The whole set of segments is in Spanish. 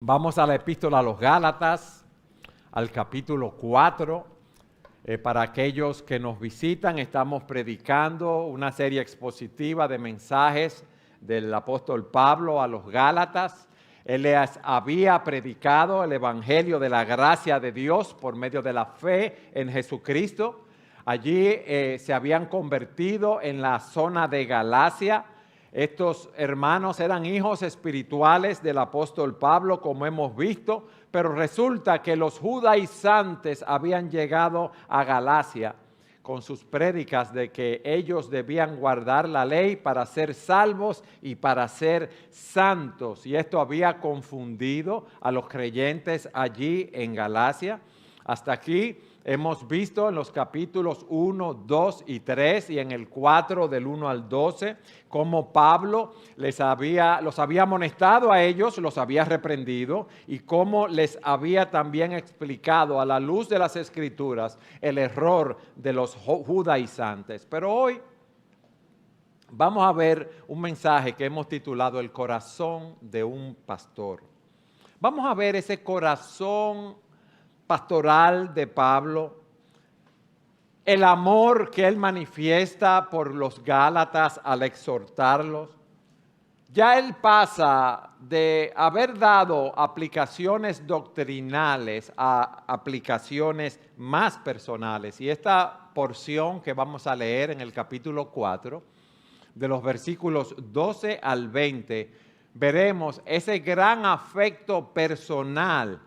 Vamos a la epístola a los Gálatas, al capítulo 4. Para aquellos que nos visitan, estamos predicando una serie expositiva de mensajes del apóstol Pablo a los Gálatas. Él les había predicado el evangelio de la gracia de Dios por medio de la fe en Jesucristo. Allí se habían convertido en la zona de Galacia. Estos hermanos eran hijos espirituales del apóstol Pablo, como hemos visto, pero resulta que los judaizantes habían llegado a Galacia con sus prédicas de que ellos debían guardar la ley para ser salvos y para ser santos. Y esto había confundido a los creyentes allí en Galacia. Hasta aquí hemos visto en los capítulos 1, 2 y 3 y en el 4 del 1 al 12 cómo Pablo los había amonestado a ellos, los había reprendido y cómo les había también explicado a la luz de las Escrituras el error de los judaizantes. Pero hoy vamos a ver un mensaje que hemos titulado El corazón de un pastor. Vamos a ver ese corazón pastoral de Pablo, el amor que él manifiesta por los Gálatas al exhortarlos. Ya él pasa de haber dado aplicaciones doctrinales a aplicaciones más personales. Y esta porción que vamos a leer en el capítulo 4, de los versículos 12 al 20, veremos ese gran afecto personal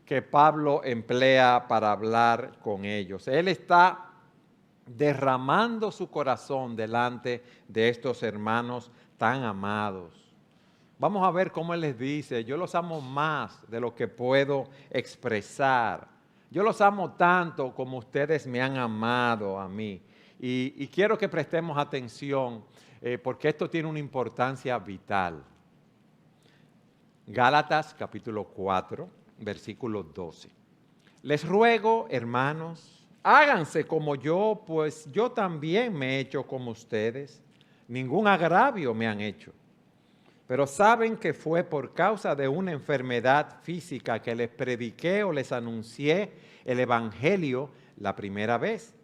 que Pablo emplea para hablar con ellos. Él está derramando su corazón delante de estos hermanos tan amados. Vamos a ver cómo él les dice: yo los amo más de lo que puedo expresar. Yo los amo tanto como ustedes me han amado a mí. Y quiero que prestemos atención porque esto tiene una importancia vital. Gálatas capítulo 4. Versículo 12. Les ruego, hermanos, háganse como yo, pues yo también me he hecho como ustedes. Ningún agravio me han hecho. Pero saben que fue por causa de una enfermedad física que les prediqué o les anuncié el evangelio la primera vez.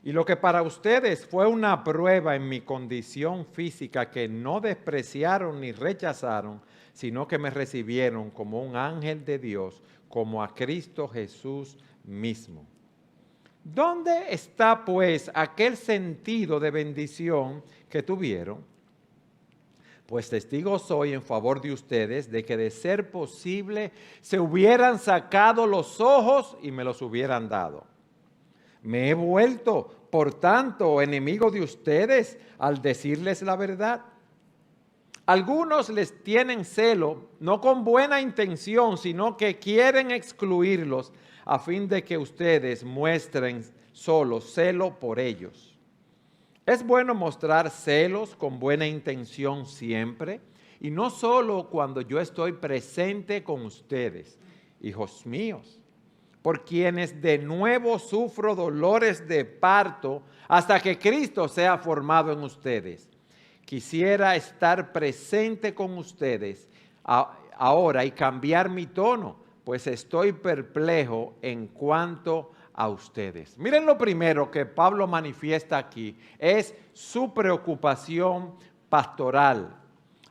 Y lo que para ustedes fue una prueba en mi condición física que no despreciaron ni rechazaron, sino que me recibieron como un ángel de Dios, como a Cristo Jesús mismo. ¿Dónde está pues aquel sentido de bendición que tuvieron? Pues testigo soy en favor de ustedes de que de ser posible se hubieran sacado los ojos y me los hubieran dado. Me he vuelto, por tanto, enemigo de ustedes al decirles la verdad. Algunos les tienen celo, no con buena intención, sino que quieren excluirlos a fin de que ustedes muestren solo celo por ellos. Es bueno mostrar celos con buena intención siempre, y no solo cuando yo estoy presente con ustedes, hijos míos, por quienes de nuevo sufro dolores de parto hasta que Cristo sea formado en ustedes. Quisiera estar presente con ustedes ahora y cambiar mi tono, pues estoy perplejo en cuanto a ustedes. Miren, lo primero que Pablo manifiesta aquí es su preocupación pastoral.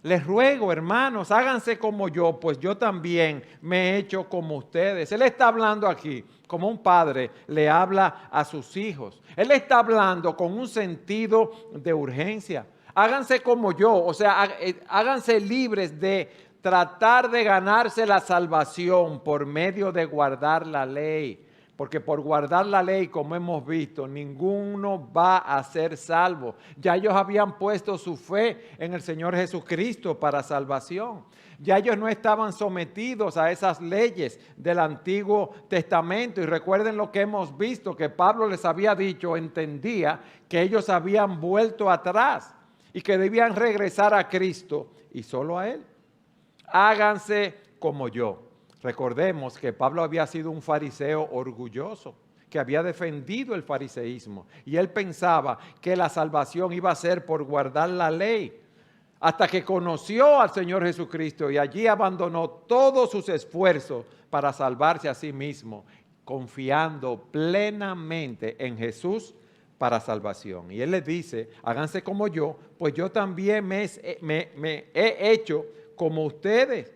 Les ruego, hermanos, háganse como yo, pues yo también me he hecho como ustedes. Él está hablando aquí como un padre le habla a sus hijos. Él está hablando con un sentido de urgencia. Háganse como yo, o sea, háganse libres de tratar de ganarse la salvación por medio de guardar la ley. Porque por guardar la ley, como hemos visto, ninguno va a ser salvo. Ya ellos habían puesto su fe en el Señor Jesucristo para salvación. Ya ellos no estaban sometidos a esas leyes del Antiguo Testamento. Y recuerden lo que hemos visto, que Pablo les había dicho, entendía que ellos habían vuelto atrás y que debían regresar a Cristo y solo a Él. Háganse como yo. Recordemos que Pablo había sido un fariseo orgulloso, que había defendido el fariseísmo, y él pensaba que la salvación iba a ser por guardar la ley. hasta que conoció al Señor Jesucristo y allí abandonó todos sus esfuerzos para salvarse a sí mismo, confiando plenamente en Jesús para salvación. Y Él les dice, háganse como yo, pues yo también me he hecho como ustedes.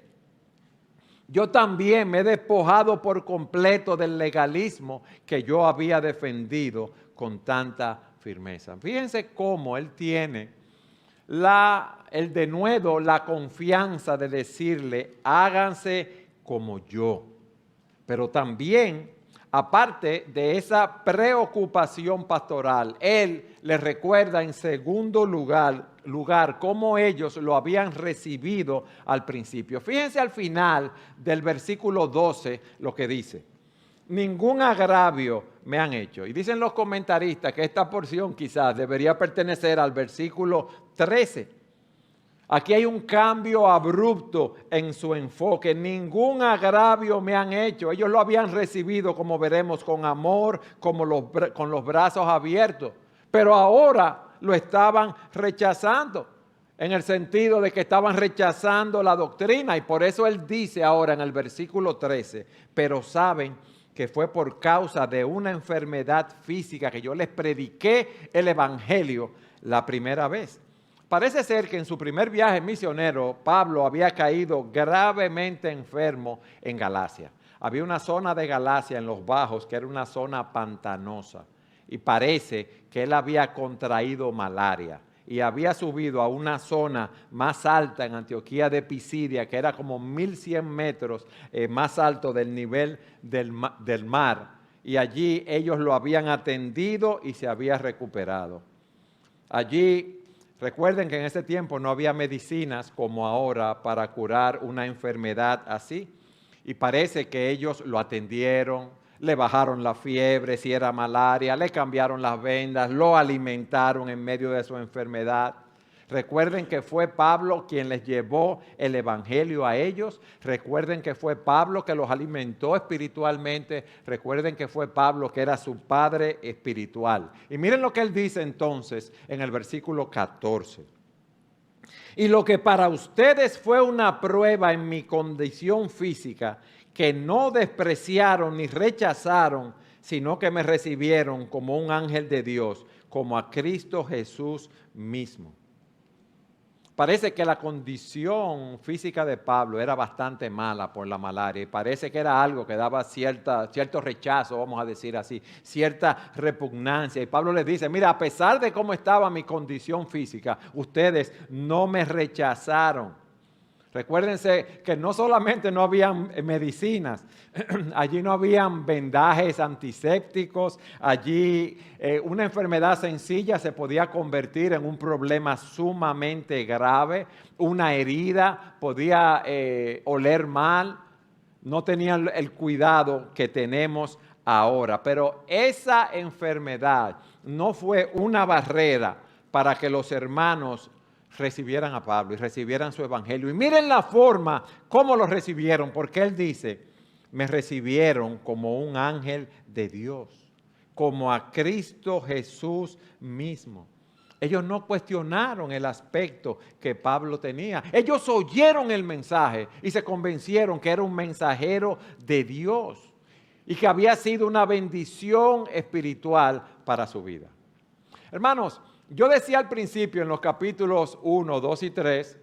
Yo también me he despojado por completo del legalismo que yo había defendido con tanta firmeza. Fíjense cómo Él tiene el denuedo, la confianza de decirle, háganse como yo. Pero también, aparte de esa preocupación pastoral, Él les recuerda en segundo lugar cómo ellos lo habían recibido al principio. Fíjense al final del versículo 12 lo que dice. Ningún agravio me han hecho. Y dicen los comentaristas que esta porción quizás debería pertenecer al versículo 13. Aquí hay un cambio abrupto en su enfoque. Ningún agravio me han hecho. Ellos lo habían recibido, como veremos, con amor, con los brazos abiertos. Pero ahora lo estaban rechazando, en el sentido de que estaban rechazando la doctrina. Y por eso Él dice ahora en el versículo 13, pero saben que fue por causa de una enfermedad física que yo les prediqué el evangelio la primera vez. Parece ser que en su primer viaje misionero, Pablo había caído gravemente enfermo en Galacia. Había una zona de Galacia en los bajos que era una zona pantanosa y parece que él había contraído malaria y había subido a una zona más alta en Antioquía de Pisidia, que era como 1100 metros más alto del nivel del mar. Y allí ellos lo habían atendido y se había recuperado. Allí, recuerden que en ese tiempo no había medicinas como ahora para curar una enfermedad así. Y parece que ellos lo atendieron, le bajaron la fiebre, si era malaria, le cambiaron las vendas, lo alimentaron en medio de su enfermedad. Recuerden que fue Pablo quien les llevó el evangelio a ellos. Recuerden que fue Pablo que los alimentó espiritualmente. Recuerden que fue Pablo que era su padre espiritual. Y miren lo que él dice entonces en el versículo 14. Y lo que para ustedes fue una prueba en mi condición física, que no despreciaron ni rechazaron, sino que me recibieron como un ángel de Dios, como a Cristo Jesús mismo. Parece que la condición física de Pablo era bastante mala por la malaria y parece que era algo que daba cierto rechazo, vamos a decir así, cierta repugnancia. Y Pablo les dice, mira, a pesar de cómo estaba mi condición física, ustedes no me rechazaron. Recuérdense que no solamente no habían medicinas, allí no habían vendajes antisépticos, allí una enfermedad sencilla se podía convertir en un problema sumamente grave, una herida podía oler mal, no tenían el cuidado que tenemos ahora. Pero esa enfermedad no fue una barrera para que los hermanos recibieran a Pablo y recibieran su evangelio. Y miren la forma como lo recibieron, porque él dice, me recibieron como un ángel de Dios, como a Cristo Jesús mismo. Ellos no cuestionaron el aspecto que Pablo tenía. Ellos oyeron el mensaje y se convencieron que era un mensajero de Dios y que había sido una bendición espiritual para su vida. Hermanos, yo decía al principio en los capítulos 1, 2 y 3,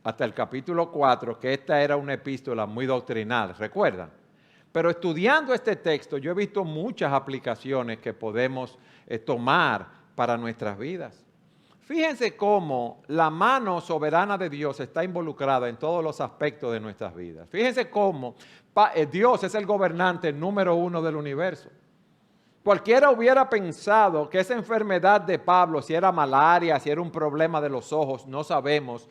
hasta el capítulo 4, que esta era una epístola muy doctrinal, ¿recuerdan? Pero estudiando este texto, yo he visto muchas aplicaciones que podemos tomar para nuestras vidas. Fíjense cómo la mano soberana de Dios está involucrada en todos los aspectos de nuestras vidas. Fíjense cómo Dios es el gobernante número 1 del universo. Cualquiera hubiera pensado que esa enfermedad de Pablo, si era malaria, si era un problema de los ojos, no sabemos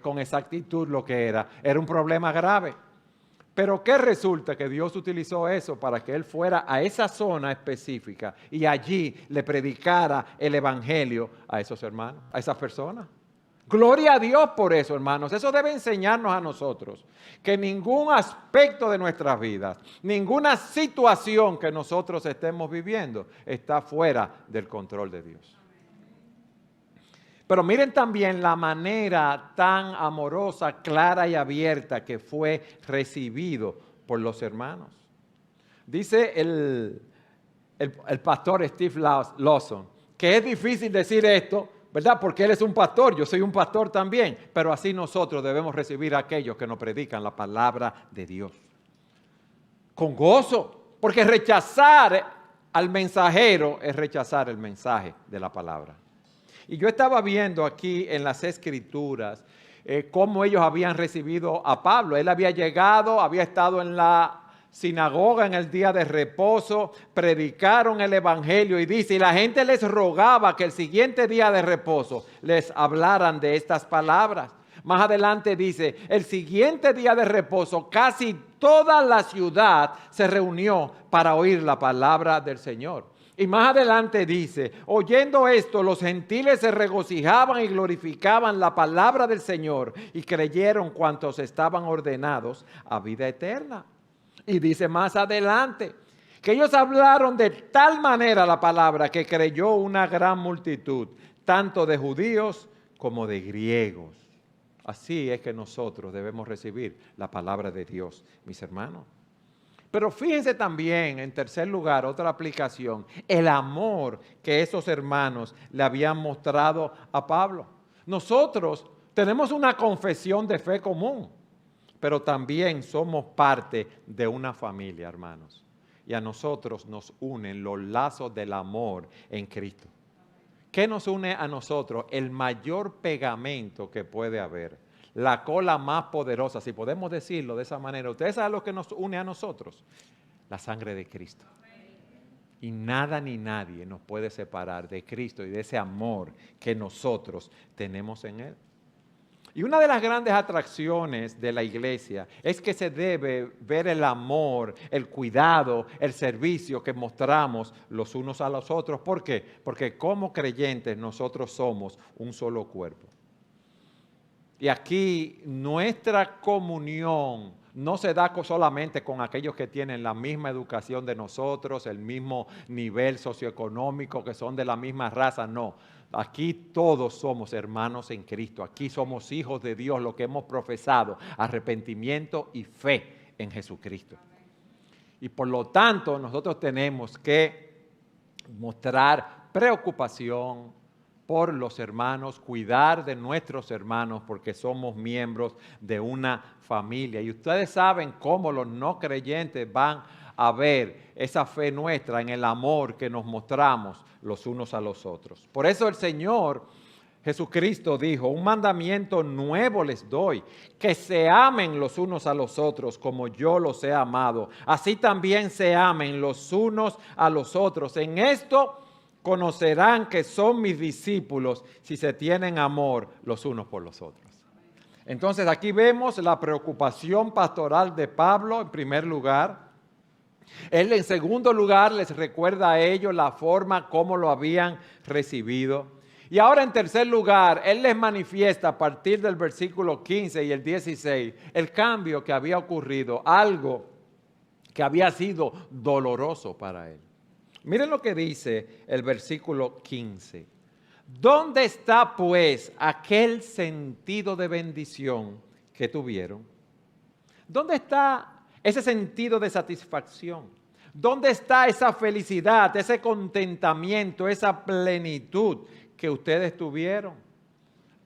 con exactitud lo que era un problema grave. Pero ¿qué resulta? Que Dios utilizó eso para que él fuera a esa zona específica y allí le predicara el evangelio a esos hermanos, a esas personas. Gloria a Dios por eso, hermanos. Eso debe enseñarnos a nosotros que ningún aspecto de nuestras vidas, ninguna situación que nosotros estemos viviendo está fuera del control de Dios. Pero miren también la manera tan amorosa, clara y abierta que fue recibido por los hermanos. Dice el pastor Steve Lawson que es difícil decir esto, ¿verdad? Porque él es un pastor, yo soy un pastor también, pero así nosotros debemos recibir a aquellos que nos predican la palabra de Dios. Con gozo, porque rechazar al mensajero es rechazar el mensaje de la palabra. Y yo estaba viendo aquí en las Escrituras cómo ellos habían recibido a Pablo. Él había llegado, había estado en la sinagoga en el día de reposo, predicaron el evangelio y dice, y la gente les rogaba que el siguiente día de reposo les hablaran de estas palabras. Más adelante dice, el siguiente día de reposo casi toda la ciudad se reunió para oír la palabra del Señor. Y más adelante dice, oyendo esto, los gentiles se regocijaban y glorificaban la palabra del Señor y creyeron cuantos estaban ordenados a vida eterna. Y dice más adelante, que ellos hablaron de tal manera la palabra que creyó una gran multitud, tanto de judíos como de griegos. Así es que nosotros debemos recibir la palabra de Dios, mis hermanos. Pero fíjense también, en tercer lugar, otra aplicación, el amor que esos hermanos le habían mostrado a Pablo. Nosotros tenemos una confesión de fe común, pero también somos parte de una familia, hermanos. Y a nosotros nos unen los lazos del amor en Cristo. ¿Qué nos une a nosotros? El mayor pegamento que puede haber. La cola más poderosa, si podemos decirlo de esa manera. ¿Ustedes saben lo que nos une a nosotros? La sangre de Cristo. Y nada ni nadie nos puede separar de Cristo y de ese amor que nosotros tenemos en Él. Y una de las grandes atracciones de la iglesia es que se debe ver el amor, el cuidado, el servicio que mostramos los unos a los otros. ¿Por qué? Porque como creyentes nosotros somos un solo cuerpo. Y aquí nuestra comunión no se da solamente con aquellos que tienen la misma educación de nosotros, el mismo nivel socioeconómico, que son de la misma raza, no. Aquí todos somos hermanos en Cristo, aquí somos hijos de Dios, lo que hemos profesado, arrepentimiento y fe en Jesucristo. Y por lo tanto nosotros tenemos que mostrar preocupación por los hermanos, cuidar de nuestros hermanos porque somos miembros de una familia. Y ustedes saben cómo los no creyentes van a ver esa fe nuestra en el amor que nos mostramos los unos a los otros. Por eso el Señor Jesucristo dijo, un mandamiento nuevo les doy, que se amen los unos a los otros como yo los he amado. Así también se amen los unos a los otros. En esto conocerán que son mis discípulos si se tienen amor los unos por los otros. Entonces aquí vemos la preocupación pastoral de Pablo en primer lugar. Él en segundo lugar les recuerda a ellos la forma como lo habían recibido. Y ahora en tercer lugar, él les manifiesta a partir del versículo 15 y el 16 el cambio que había ocurrido, algo que había sido doloroso para él. Miren lo que dice el versículo 15. ¿Dónde está pues aquel sentido de bendición que tuvieron? ¿Dónde está ese sentido de satisfacción? ¿Dónde está esa felicidad, ese contentamiento, esa plenitud que ustedes tuvieron?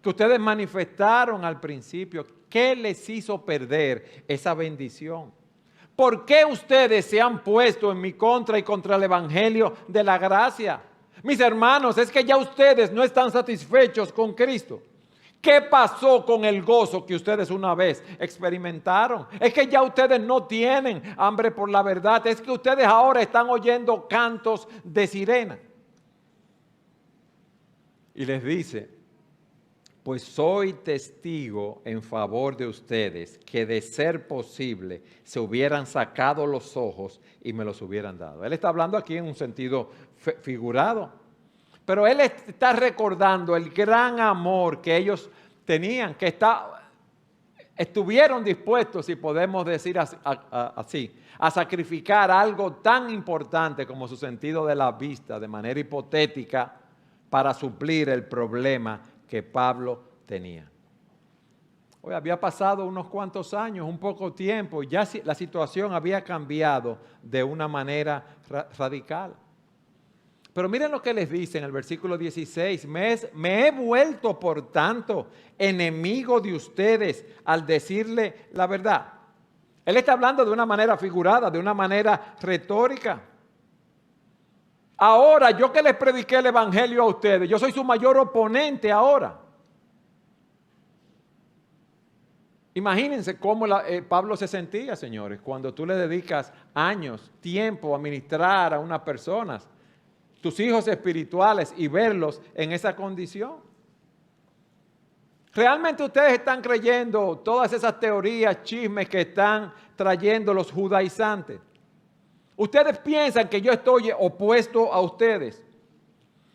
Que ustedes manifestaron al principio. ¿Qué les hizo perder esa bendición? ¿Por qué ustedes se han puesto en mi contra y contra el evangelio de la gracia? Mis hermanos, es que ya ustedes no están satisfechos con Cristo. ¿Qué pasó con el gozo que ustedes una vez experimentaron? Es que ya ustedes no tienen hambre por la verdad. Es que ustedes ahora están oyendo cantos de sirena. Y les dice, pues soy testigo en favor de ustedes que de ser posible se hubieran sacado los ojos y me los hubieran dado. Él está hablando aquí en un sentido figurado, pero él está recordando el gran amor que ellos tenían, que estuvieron dispuestos, si podemos decir así, a sacrificar algo tan importante como su sentido de la vista, de manera hipotética, para suplir el problema que Pablo tenía. Hoy había pasado unos cuantos años, un poco tiempo, ya la situación había cambiado de una manera radical. Pero miren lo que les dice en el versículo 16, me he vuelto por tanto enemigo de ustedes al decirle la verdad. Él está hablando de una manera figurada, de una manera retórica. Ahora, yo que les prediqué el evangelio a ustedes, yo soy su mayor oponente ahora. Imagínense cómo Pablo se sentía, señores, cuando tú le dedicas años, tiempo a ministrar a unas personas, tus hijos espirituales, y verlos en esa condición. ¿Realmente ustedes están creyendo todas esas teorías, chismes que están trayendo los judaizantes? ¿Ustedes piensan que yo estoy opuesto a ustedes?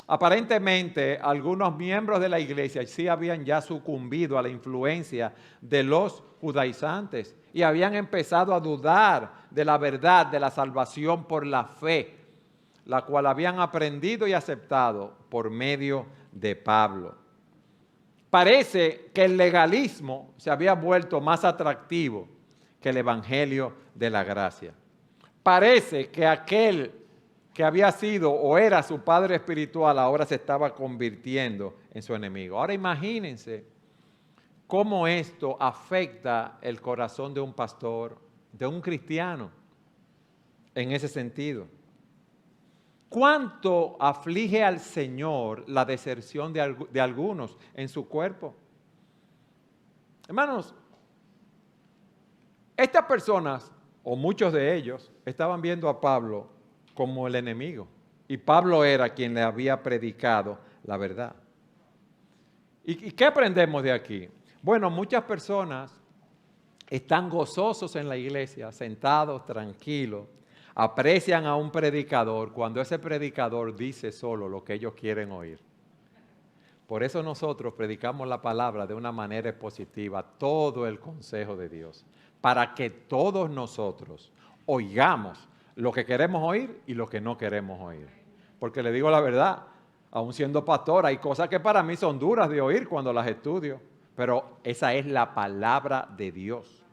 Aparentemente, algunos miembros de la iglesia sí habían ya sucumbido a la influencia de los judaizantes y habían empezado a dudar de la verdad de la salvación por la fe, la cual habían aprendido y aceptado por medio de Pablo. Parece que el legalismo se había vuelto más atractivo que el evangelio de la gracia. Parece que aquel que había sido o era su padre espiritual ahora se estaba convirtiendo en su enemigo. Ahora imagínense cómo esto afecta el corazón de un pastor, de un cristiano, en ese sentido. ¿Cuánto aflige al Señor la deserción de algunos en su cuerpo? Hermanos, estas personas, o muchos de ellos, estaban viendo a Pablo como el enemigo. Y Pablo era quien le había predicado la verdad. ¿Y qué aprendemos de aquí? Bueno, muchas personas están gozosos en la iglesia, sentados, tranquilos, aprecian a un predicador cuando ese predicador dice solo lo que ellos quieren oír. Por eso nosotros predicamos la palabra de una manera expositiva, todo el consejo de Dios, para que todos nosotros oigamos lo que queremos oír y lo que no queremos oír. Porque le digo la verdad, aún siendo pastor, hay cosas que para mí son duras de oír cuando las estudio, pero esa es la palabra de Dios.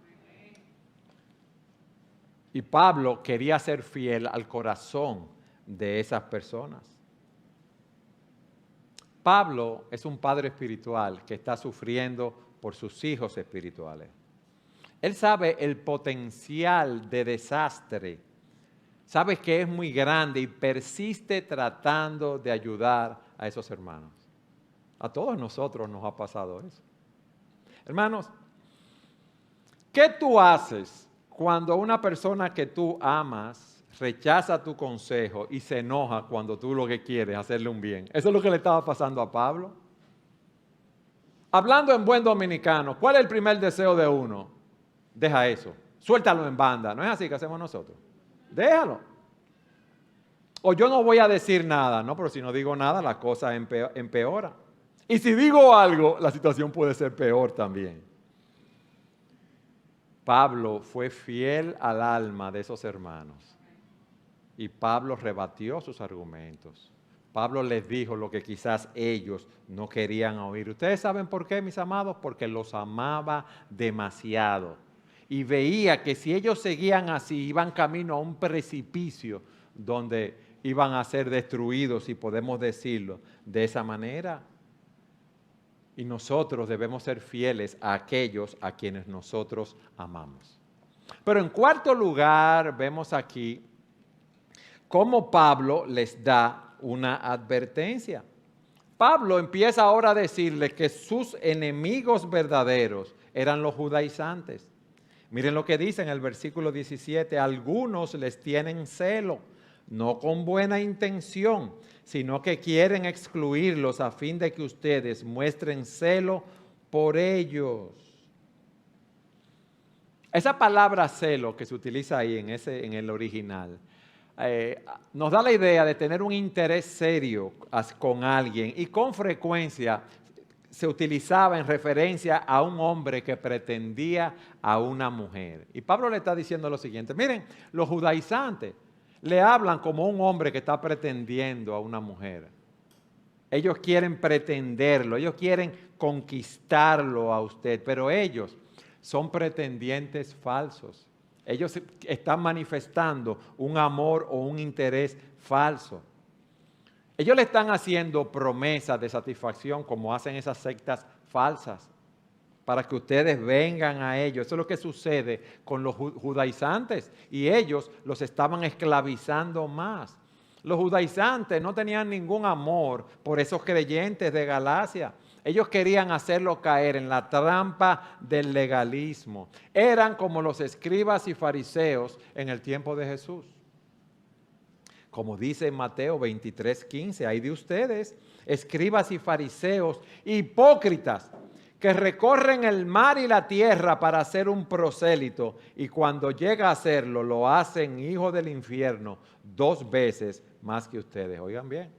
Y Pablo quería ser fiel al corazón de esas personas. Pablo es un padre espiritual que está sufriendo por sus hijos espirituales. Él sabe el potencial de desastre, sabe que es muy grande y persiste tratando de ayudar a esos hermanos. A todos nosotros nos ha pasado eso. Hermanos, ¿qué tú haces cuando una persona que tú amas rechaza tu consejo y se enoja cuando tú lo que quieres es hacerle un bien? Eso es lo que le estaba pasando a Pablo. Hablando en buen dominicano, ¿cuál es el primer deseo de uno? Deja eso, suéltalo en banda. ¿No es así que hacemos nosotros? Déjalo. O yo no voy a decir nada, ¿no? Pero si no digo nada, la cosa empeora. Y si digo algo, la situación puede ser peor también. Pablo fue fiel al alma de esos hermanos. Y Pablo rebatió sus argumentos. Pablo les dijo lo que quizás ellos no querían oír. ¿Ustedes saben por qué, mis amados? Porque los amaba demasiado. Y veía que si ellos seguían así, iban camino a un precipicio donde iban a ser destruidos, si podemos decirlo de esa manera. Y nosotros debemos ser fieles a aquellos a quienes nosotros amamos. Pero en cuarto lugar, vemos aquí cómo Pablo les da una advertencia. Pablo empieza ahora a decirles que sus enemigos verdaderos eran los judaizantes. Miren lo que dice en el versículo 17, algunos les tienen celo, no con buena intención, sino que quieren excluirlos a fin de que ustedes muestren celo por ellos. Esa palabra celo que se utiliza ahí en el original, nos da la idea de tener un interés serio con alguien y con frecuencia se utilizaba en referencia a un hombre que pretendía a una mujer. Y Pablo le está diciendo lo siguiente, miren, los judaizantes le hablan como un hombre que está pretendiendo a una mujer. Ellos quieren pretenderlo, ellos quieren conquistarlo a usted, pero ellos son pretendientes falsos. Ellos están manifestando un amor o un interés falso. Ellos le están haciendo promesas de satisfacción como hacen esas sectas falsas para que ustedes vengan a ellos. Eso es lo que sucede con los judaizantes y ellos los estaban esclavizando más. Los judaizantes no tenían ningún amor por esos creyentes de Galacia. Ellos querían hacerlo caer en la trampa del legalismo. Eran como los escribas y fariseos en el tiempo de Jesús. Como dice en Mateo 23:15, hay de ustedes, escribas y fariseos, hipócritas, que recorren el mar y la tierra para hacer un prosélito, y cuando llega a hacerlo, lo hacen hijo del infierno 2 veces más que ustedes. Oigan bien.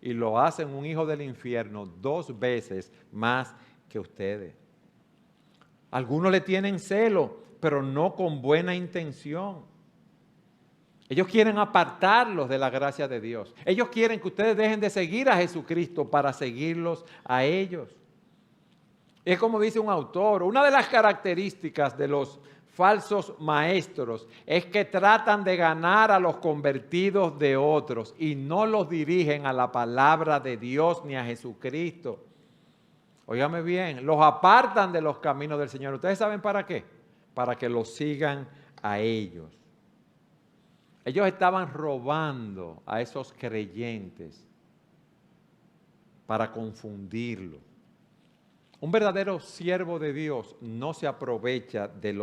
Y lo hacen un hijo del infierno 2 veces más que ustedes. Algunos le tienen celo, pero no con buena intención. Ellos quieren apartarlos de la gracia de Dios. Ellos quieren que ustedes dejen de seguir a Jesucristo para seguirlos a ellos. Es como dice un autor, una de las características de los falsos maestros es que tratan de ganar a los convertidos de otros y no los dirigen a la palabra de Dios ni a Jesucristo. Óigame bien, los apartan de los caminos del Señor. ¿Ustedes saben para qué? Para que los sigan a ellos. Ellos estaban robando a esos creyentes para confundirlos. Un verdadero siervo de Dios no se aprovecha de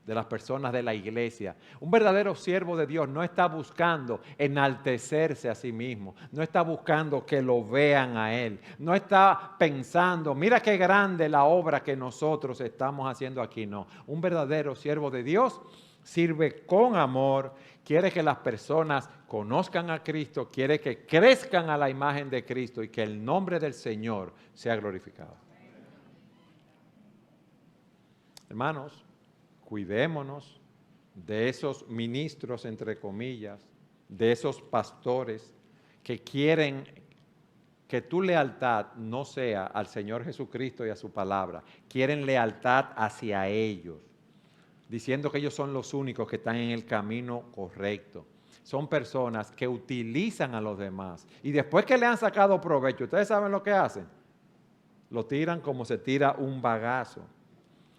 las personas de la iglesia. Un verdadero siervo de Dios no está buscando enaltecerse a sí mismo, no está buscando que lo vean a él, no está pensando, mira qué grande la obra que nosotros estamos haciendo aquí. No, un verdadero siervo de Dios sirve con amor, quiere que las personas conozcan a Cristo, quiere que crezcan a la imagen de Cristo y que el nombre del Señor sea glorificado. Hermanos, cuidémonos de esos ministros, entre comillas, de esos pastores que quieren que tu lealtad no sea al Señor Jesucristo y a su palabra, quieren lealtad hacia ellos, diciendo que ellos son los únicos que están en el camino correcto. Son personas que utilizan a los demás y después que le han sacado provecho, ¿ustedes saben lo que hacen? Lo tiran como se tira un bagazo.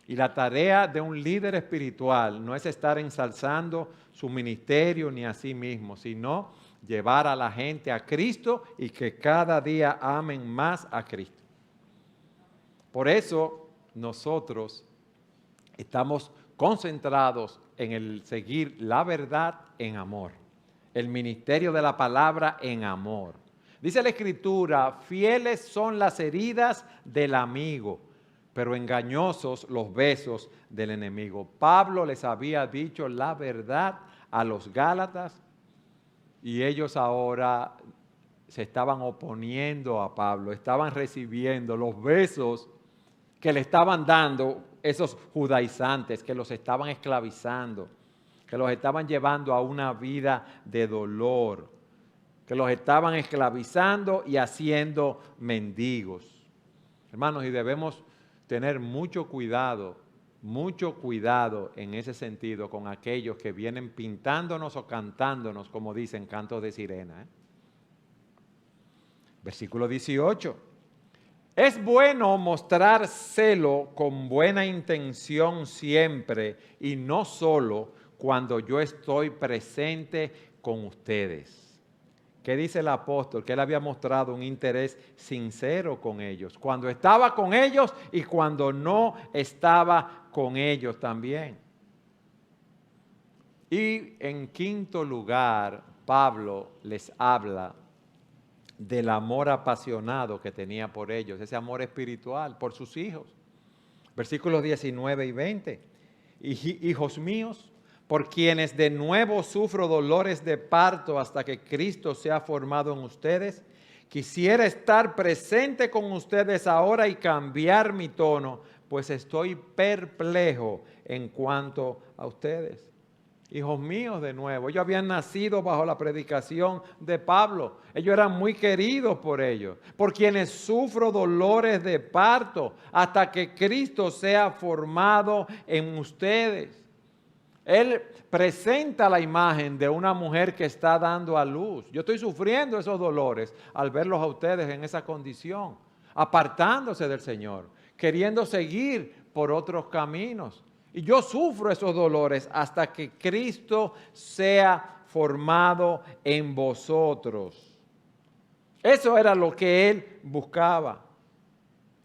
Y la tarea de un líder espiritual no es estar ensalzando su ministerio ni a sí mismo, sino llevar a la gente a Cristo y que cada día amen más a Cristo. Por eso nosotros estamos concentrados en el seguir la verdad en amor, el ministerio de la palabra en amor. Dice la Escritura, fieles son las heridas del amigo, pero engañosos los besos del enemigo. Pablo les había dicho la verdad a los Gálatas y ellos ahora se estaban oponiendo a Pablo, estaban recibiendo los besos que le estaban dando esos judaizantes, que los estaban esclavizando, que los estaban llevando a una vida de dolor, que los estaban esclavizando y haciendo mendigos. Hermanos, y debemos tener mucho cuidado en ese sentido con aquellos que vienen pintándonos o cantándonos, como dicen, cantos de sirena. Versículo 18. Es bueno mostrar celo con buena intención siempre y no solo cuando yo estoy presente con ustedes. ¿Qué dice el apóstol? Que él había mostrado un interés sincero con ellos, cuando estaba con ellos y cuando no estaba con ellos también. Y en quinto lugar, Pablo les habla del amor apasionado que tenía por ellos, ese amor espiritual, por sus hijos. Versículos 19 y 20. Hijos míos, por quienes de nuevo sufro dolores de parto hasta que Cristo sea formado en ustedes, quisiera estar presente con ustedes ahora y cambiar mi tono, pues estoy perplejo en cuanto a ustedes. hijos míos de nuevo. Ellos habían nacido bajo la predicación de Pablo. Ellos eran muy queridos por ellos, por quienes sufro dolores de parto hasta que Cristo sea formado en ustedes. Él presenta la imagen de una mujer que está dando a luz. Yo estoy sufriendo esos dolores al verlos a ustedes en esa condición, apartándose del Señor, queriendo seguir por otros caminos. Y yo sufro esos dolores hasta que Cristo sea formado en vosotros. Eso era lo que Él buscaba.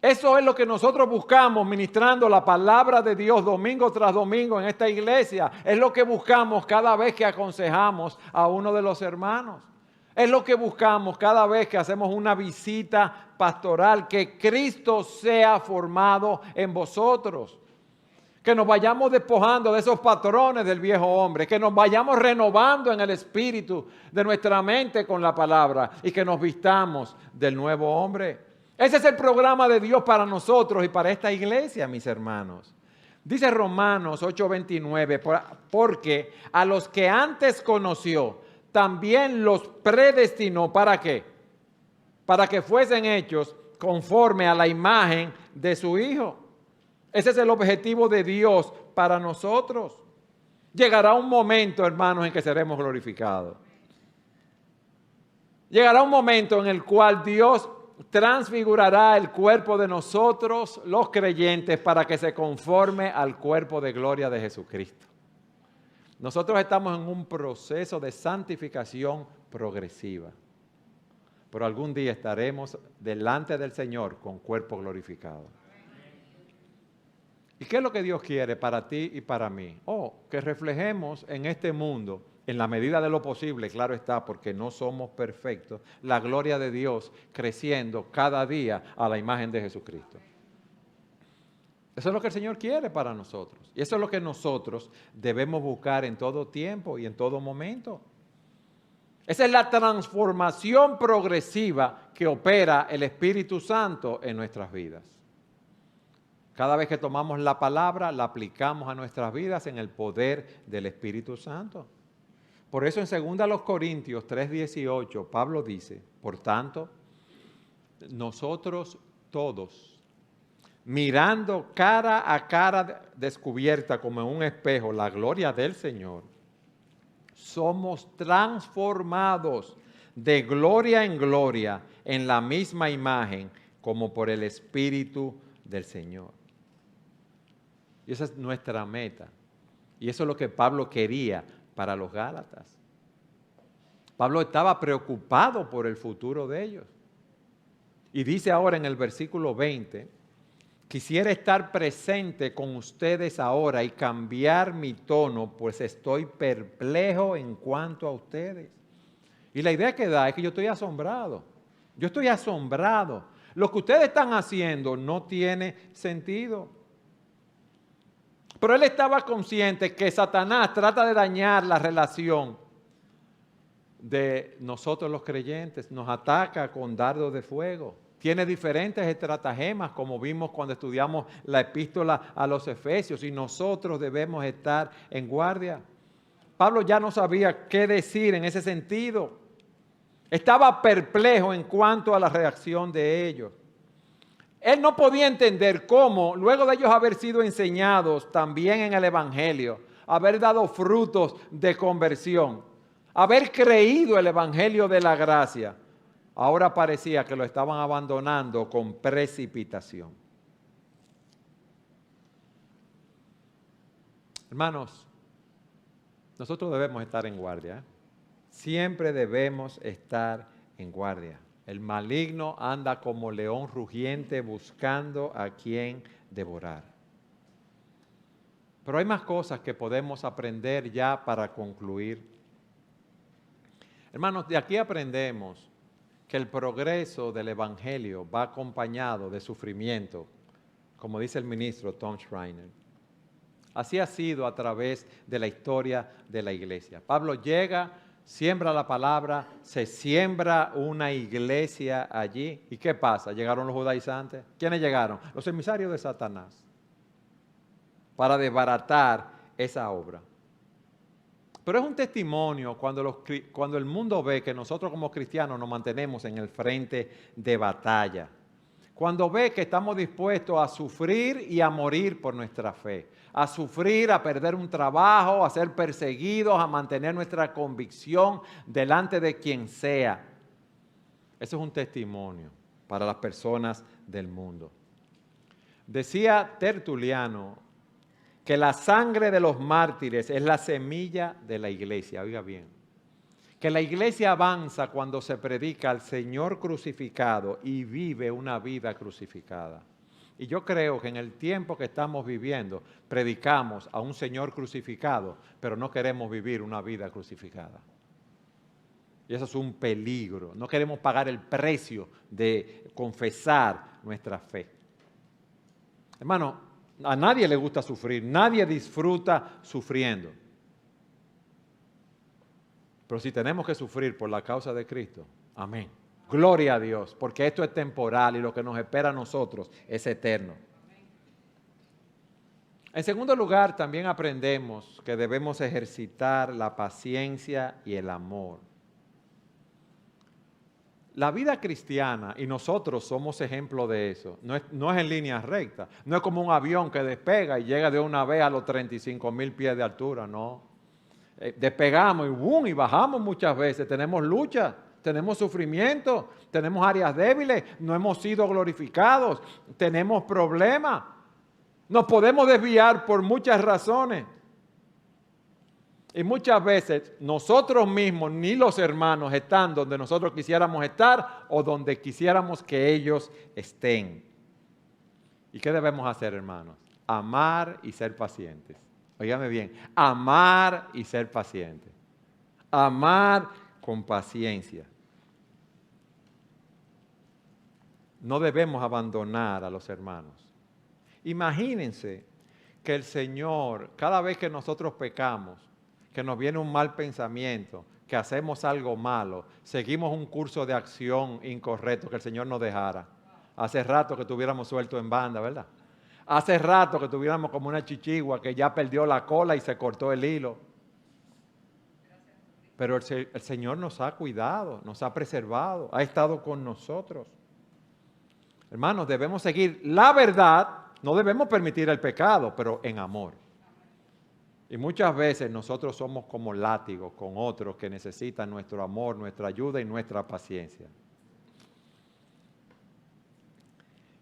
Eso es lo que nosotros buscamos ministrando la palabra de Dios domingo tras domingo en esta iglesia. Es lo que buscamos cada vez que aconsejamos a uno de los hermanos. Es lo que buscamos cada vez que hacemos una visita pastoral, que Cristo sea formado en vosotros. Que nos vayamos despojando de esos patrones del viejo hombre, que nos vayamos renovando en el espíritu de nuestra mente con la palabra y que nos vistamos del nuevo hombre. Ese es el programa de Dios para nosotros y para esta iglesia, mis hermanos. Dice Romanos 8:29, porque a los que antes conoció, también los predestinó. ¿Para qué? Para que fuesen hechos conforme a la imagen de su Hijo. Ese es el objetivo de Dios para nosotros. Llegará un momento, hermanos, en que seremos glorificados. Llegará un momento en el cual Dios transfigurará el cuerpo de nosotros, los creyentes, para que se conforme al cuerpo de gloria de Jesucristo. Nosotros estamos en un proceso de santificación progresiva, pero algún día estaremos delante del Señor con cuerpo glorificado. ¿Y qué es lo que Dios quiere para ti y para mí? Que reflejemos en este mundo, en la medida de lo posible, claro está, porque no somos perfectos, la gloria de Dios creciendo cada día a la imagen de Jesucristo. Eso es lo que el Señor quiere para nosotros. Y eso es lo que nosotros debemos buscar en todo tiempo y en todo momento. Esa es la transformación progresiva que opera el Espíritu Santo en nuestras vidas. Cada vez que tomamos la palabra, la aplicamos a nuestras vidas en el poder del Espíritu Santo. Por eso en 2 Corintios 3:18, Pablo dice, por tanto, nosotros todos, mirando cara a cara descubierta como en un espejo la gloria del Señor, somos transformados de gloria en gloria en la misma imagen como por el Espíritu del Señor. Y esa es nuestra meta. Y eso es lo que Pablo quería para los Gálatas. Pablo estaba preocupado por el futuro de ellos. Y dice ahora en el versículo 20, quisiera estar presente con ustedes ahora y cambiar mi tono, pues estoy perplejo en cuanto a ustedes. Y la idea que da es que yo estoy asombrado. Yo estoy asombrado. Lo que ustedes están haciendo no tiene sentido. Pero él estaba consciente que Satanás trata de dañar la relación de nosotros los creyentes. Nos ataca con dardos de fuego. Tiene diferentes estratagemas, como vimos cuando estudiamos la epístola a los Efesios, y nosotros debemos estar en guardia. Pablo ya no sabía qué decir en ese sentido. Estaba perplejo en cuanto a la reacción de ellos. Él no podía entender cómo, luego de ellos haber sido enseñados también en el Evangelio, haber dado frutos de conversión, haber creído el Evangelio de la gracia, ahora parecía que lo estaban abandonando con precipitación. Hermanos, nosotros debemos estar en guardia. Siempre debemos estar en guardia. El maligno anda como león rugiente buscando a quien devorar. Pero hay más cosas que podemos aprender ya para concluir. Hermanos, de aquí aprendemos que el progreso del Evangelio va acompañado de sufrimiento, como dice el ministro Tom Schreiner. Así ha sido a través de la historia de la iglesia. Pablo llega, siembra la palabra, se siembra una iglesia allí. ¿Y qué pasa? Llegaron los judaizantes. ¿Quiénes llegaron? Los emisarios de Satanás, para desbaratar esa obra. Pero es un testimonio cuando el mundo ve que nosotros como cristianos nos mantenemos en el frente de batalla. Cuando ve que estamos dispuestos a sufrir y a morir por nuestra fe. A sufrir, a perder un trabajo, a ser perseguidos, a mantener nuestra convicción delante de quien sea. Eso es un testimonio para las personas del mundo. Decía Tertuliano que la sangre de los mártires es la semilla de la iglesia. Oiga bien, que la iglesia avanza cuando se predica al Señor crucificado y vive una vida crucificada. Y yo creo que en el tiempo que estamos viviendo predicamos a un Señor crucificado, pero no queremos vivir una vida crucificada. Y eso es un peligro. No queremos pagar el precio de confesar nuestra fe. Hermano, a nadie le gusta sufrir, nadie disfruta sufriendo. Pero si tenemos que sufrir por la causa de Cristo, amén. Gloria a Dios, porque esto es temporal y lo que nos espera a nosotros es eterno. En segundo lugar, también aprendemos que debemos ejercitar la paciencia y el amor. La vida cristiana, y nosotros somos ejemplo de eso, no es en línea recta, no es como un avión que despega y llega de una vez a los 35,000 pies de altura, no. Despegamos y boom, y bajamos muchas veces, tenemos lucha, tenemos sufrimiento, tenemos áreas débiles, no hemos sido glorificados, tenemos problemas, nos podemos desviar por muchas razones. Y muchas veces nosotros mismos, ni los hermanos, están donde nosotros quisiéramos estar o donde quisiéramos que ellos estén. ¿Y qué debemos hacer, hermanos? Amar y ser pacientes. Óigame bien, amar y ser pacientes. Amar con paciencia. No debemos abandonar a los hermanos. Imagínense que el Señor, cada vez que nosotros pecamos, que nos viene un mal pensamiento, que hacemos algo malo, seguimos un curso de acción incorrecto, que el Señor nos dejara. Hace rato que tuviéramos suelto en banda, ¿verdad? Hace rato que tuviéramos como una chichigua que ya perdió la cola y se cortó el hilo. Pero el Señor nos ha cuidado, nos ha preservado, ha estado con nosotros. Hermanos, debemos seguir la verdad, no debemos permitir el pecado, pero en amor. Y muchas veces nosotros somos como látigos con otros que necesitan nuestro amor, nuestra ayuda y nuestra paciencia.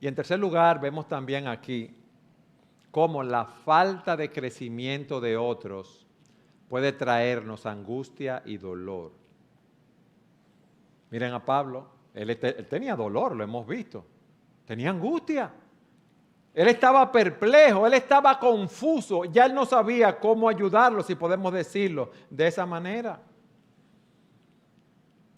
Y en tercer lugar, vemos también aquí cómo la falta de crecimiento de otros puede traernos angustia y dolor. Miren a Pablo, él tenía dolor, lo hemos visto, tenía angustia. Él estaba perplejo, él estaba confuso, ya él no sabía cómo ayudarlo, si podemos decirlo de esa manera.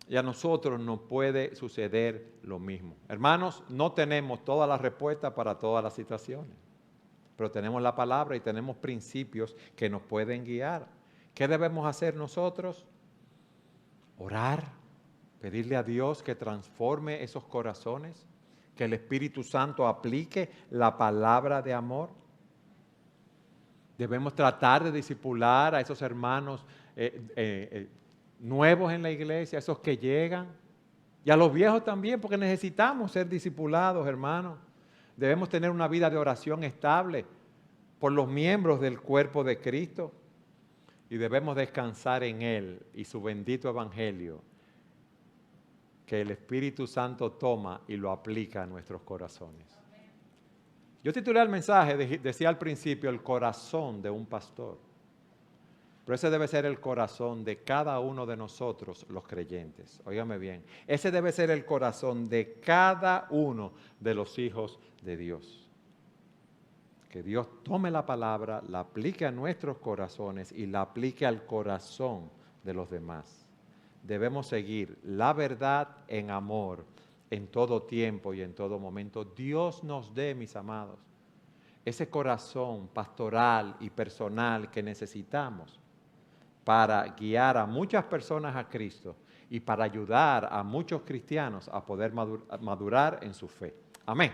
Y a nosotros nos puede suceder lo mismo. Hermanos, no tenemos todas las respuestas para todas las situaciones, pero tenemos la palabra y tenemos principios que nos pueden guiar. ¿Qué debemos hacer nosotros? Orar, pedirle a Dios que transforme esos corazones, que el Espíritu Santo aplique la palabra de amor. Debemos tratar de discipular a esos hermanos nuevos en la iglesia, esos que llegan, y a los viejos también, porque necesitamos ser discipulados, hermanos. Debemos tener una vida de oración estable por los miembros del cuerpo de Cristo y debemos descansar en Él y su bendito evangelio, que el Espíritu Santo toma y lo aplica a nuestros corazones. Yo titulé el mensaje, decía al principio, el corazón de un pastor. Pero ese debe ser el corazón de cada uno de nosotros, los creyentes. Óigame bien, ese debe ser el corazón de cada uno de los hijos de Dios. Que Dios tome la palabra, la aplique a nuestros corazones y la aplique al corazón de los demás. Debemos seguir la verdad en amor en todo tiempo y en todo momento. Dios nos dé, mis amados, ese corazón pastoral y personal que necesitamos para guiar a muchas personas a Cristo y para ayudar a muchos cristianos a poder madurar en su fe. Amén.